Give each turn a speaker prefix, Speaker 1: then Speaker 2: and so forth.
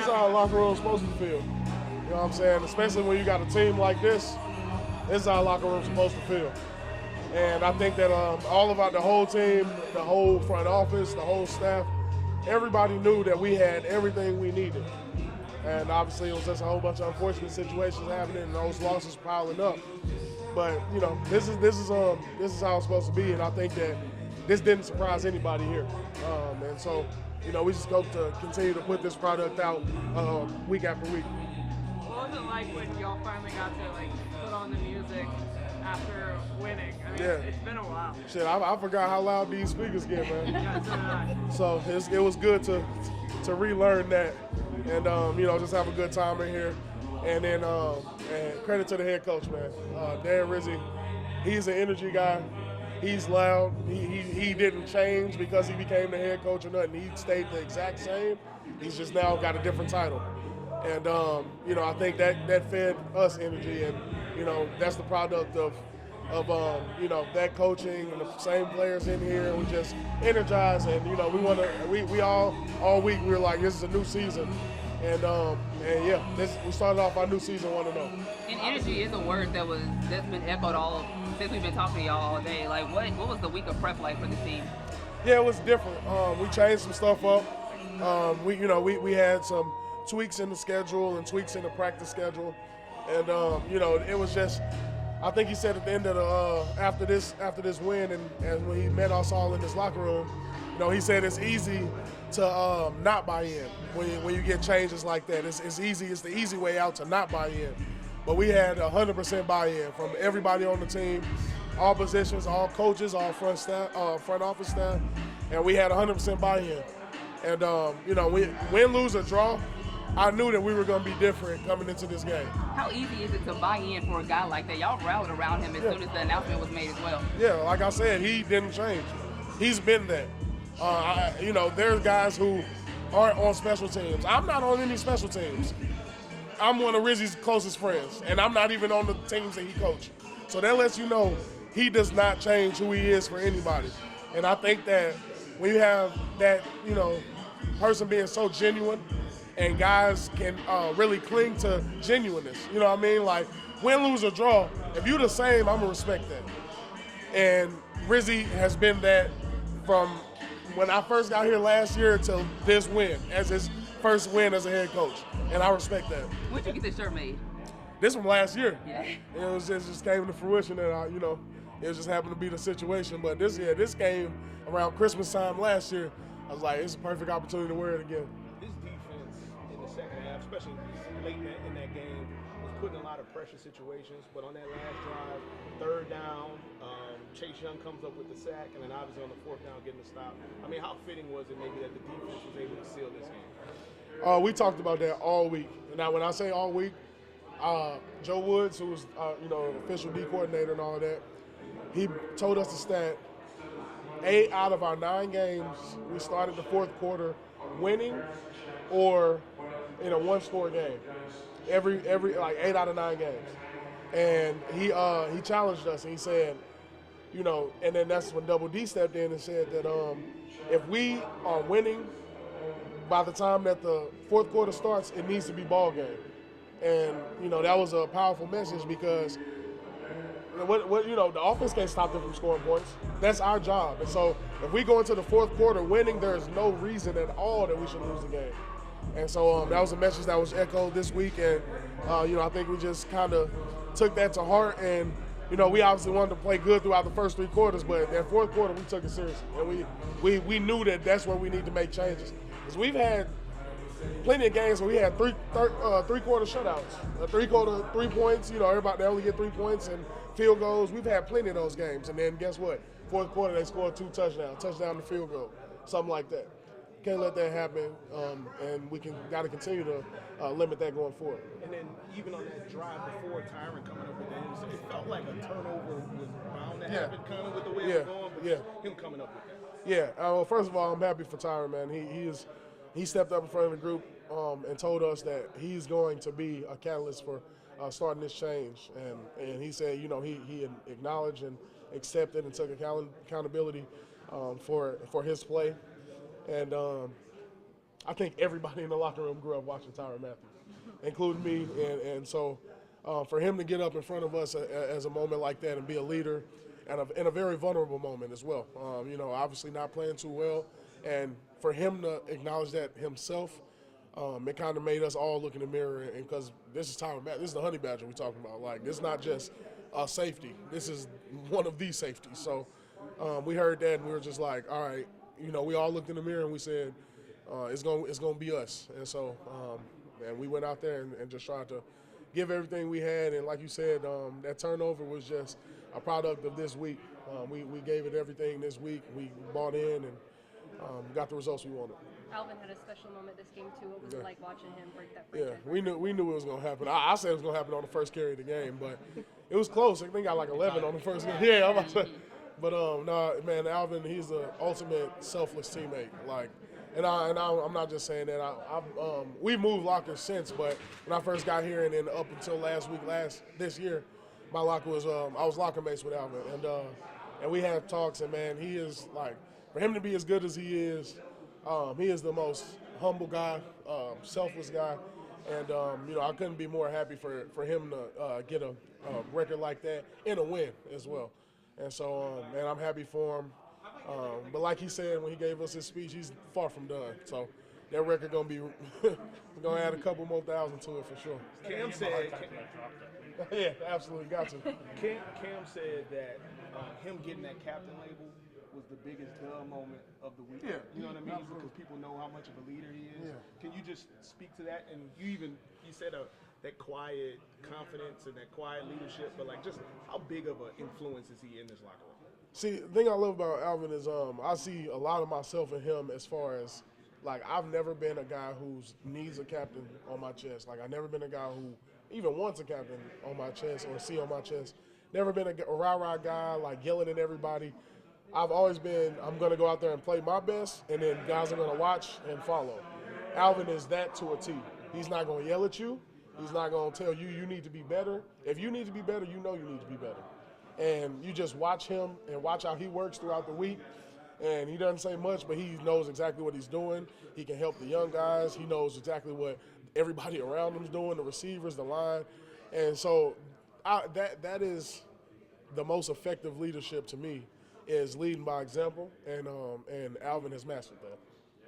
Speaker 1: is how a locker room is supposed to feel. You know what I'm saying? Especially when you got a team like this is how a locker room is supposed to feel. And I think that the whole team, the whole front office, the whole staff, everybody knew that we had everything we needed. And obviously it was just a whole bunch of unfortunate situations happening and those losses piling up. But this is how it's supposed to be, and I think that this didn't surprise anybody here. And so we just hope to continue to put this product out week after week.
Speaker 2: What was it like when y'all finally got to put on the music after winning? I mean, it's been a while.
Speaker 1: Shit, I forgot how loud these speakers get, man.
Speaker 2: Yeah,
Speaker 1: so it was good to relearn that, and just have a good time in here. And then and credit to the head coach, man. Darren Rizzi, he's an energy guy. He's loud. He didn't change because he became the head coach or nothing. He stayed the exact same. He's just now got a different title. And, I think that fed us energy. And, that's the product of that coaching and the same players in here. We just energized. And, we all week we were like, this is a new season. And we started off our new season 1-0.
Speaker 3: And energy is a word that's been echoed since we've been talking to y'all all day. Like, what was the week of prep like for the team?
Speaker 1: Yeah, it was different. We changed some stuff up. We had some tweaks in the schedule and tweaks in the practice schedule, and it was just. I think he said at the end of the after this win and when he met us all in this locker room, he said it's easy to not buy in when you get changes like that. It's easy. It's the easy way out to not buy in. But we had 100% buy-in from everybody on the team, all positions, all coaches, all front office staff, and we had 100% buy-in. And win, lose, or draw, I knew that we were going to be different coming into this game.
Speaker 3: How easy is it to buy in for a guy like that? Y'all rallied around him as soon as the announcement was made as well.
Speaker 1: Yeah, like I said, he didn't change. He's been that. There's guys who aren't on special teams. I'm not on any special teams. I'm one of Rizzi's closest friends, and I'm not even on the teams that he coached. So that lets you know he does not change who he is for anybody. And I think that when you have that, person being so genuine, and guys can really cling to genuineness. You know what I mean? Like, win, lose, or draw, if you're the same, I'm going to respect that. And Rizzi has been that from when I first got here last year till this win, as his first win as a head coach. And I respect that.
Speaker 3: When'd you get this shirt made?
Speaker 1: This from last year.
Speaker 3: Yeah.
Speaker 1: It was just came to fruition, and it just happened to be the situation. But this came around Christmas time last year. I was like, it's a perfect opportunity to wear it again.
Speaker 4: This defense in the second half, especially late in that game, was put in a lot of pressure situations. But on that last drive, third down, Chase Young comes up with the sack, and then obviously on the fourth down getting the stop. I mean, how fitting was it maybe that the defense was able to seal this game?
Speaker 1: We talked about that all week. Now, when I say all week, Joe Woods, who was official D coordinator and all of that, he told us the stat. 8 out of our 9 games, we started the fourth quarter winning or in a one-score game. Every 8 out of 9 games. And he challenged us, and he said, and then that's when Double D stepped in and said that if we are winning by the time that the fourth quarter starts, it needs to be ball game. And that was a powerful message because the offense can't stop them from scoring points. That's our job. And so if we go into the fourth quarter winning, there's no reason at all that we should lose the game. And so that was a message that was echoed this week, and I think we just kind of took that to heart. And we obviously wanted to play good throughout the first 3 quarters, but that fourth quarter we took it seriously, and we knew that that's where we need to make changes. Because we've had plenty of games where we had three-quarter shutouts, 3 points. Everybody, they only get 3 points and field goals. We've had plenty of those games, and then guess what? Fourth quarter they scored 2 touchdowns, touchdown to field goal, something like that. Can't let that happen, and we got to continue to limit that going forward.
Speaker 4: And then even on that drive before Tyron coming up with that interception, it felt like a turnover was bound to happen, kind of with the way it was going, but him coming up with that.
Speaker 1: Yeah. Well, first of all, I'm happy for Tyron, man. He stepped up in front of the group and told us that he's going to be a catalyst for starting this change. And he said, he acknowledged and accepted and took accountability for his play. And I think everybody in the locker room grew up watching Tyrann Mathieu, including me. And so for him to get up in front of us as a moment like that and be a leader and in a very vulnerable moment as well, obviously not playing too well. And for him to acknowledge that himself, it kind of made us all look in the mirror. And because this is Tyrann Mathieu, this is the Honey Badger we're talking about. Like, this is not just a safety. This is one of the safeties. So we heard that and we were just like, all right, we all looked in the mirror and we said, it's gonna be us. And so, and we went out there and just tried to give everything we had. And like you said, that turnover was just a product of this week. We gave it everything this week. We bought in and got the results we wanted.
Speaker 5: Alvin had a special moment this game too. What was it like watching him break that
Speaker 1: Yeah,
Speaker 5: franchise?
Speaker 1: we knew it was gonna happen. I said it was gonna happen on the first carry of the game, but it was close. I think I got like 11 on the first game. Yeah, I'm about to say. But no, man, Alvin, he's the ultimate selfless teammate. Like, and I'm not just saying that. We've moved lockers since, but when I first got here and then up until this year, my locker was I was locker mates with Alvin, and we had talks. And man, he is like, for him to be as good as he is the most humble guy, selfless guy, and I couldn't be more happy for him to get a record like that and a win as well. And so, man, I'm happy for him. But like he said when he gave us his speech, he's far from done. So that record gonna be gonna add a couple more thousand to it for sure.
Speaker 4: Cam said,
Speaker 1: Yeah, absolutely, got to.
Speaker 4: Cam said that him getting that captain label was the biggest moment of the week.
Speaker 1: Yeah,
Speaker 4: you know what I mean?
Speaker 1: absolutely.
Speaker 4: Because people know how much of a leader he is.
Speaker 1: Yeah.
Speaker 4: Can you just speak to that? And you said that quiet confidence and that quiet leadership, but like just how big of an influence is he in this locker room?
Speaker 1: See, the thing I love about Alvin is I see a lot of myself in him as far as, like, I've never been a guy who needs a captain on my chest. Like, I've never been a guy who even wants a captain on my chest or C on my chest. Never been a rah-rah guy, like, yelling at everybody. I've always been, I'm going to go out there and play my best, and then guys are going to watch and follow. Alvin is that to a T. He's not going to yell at you. He's not going to tell you you need to be better. If you need to be better, you know you need to be better. And you just watch him and watch how he works throughout the week. And he doesn't say much, but he knows exactly what he's doing. He can help the young guys. He knows exactly what everybody around him is doing, the receivers, the line. And so that is the most effective leadership to me, is leading by example. And Alvin has mastered that.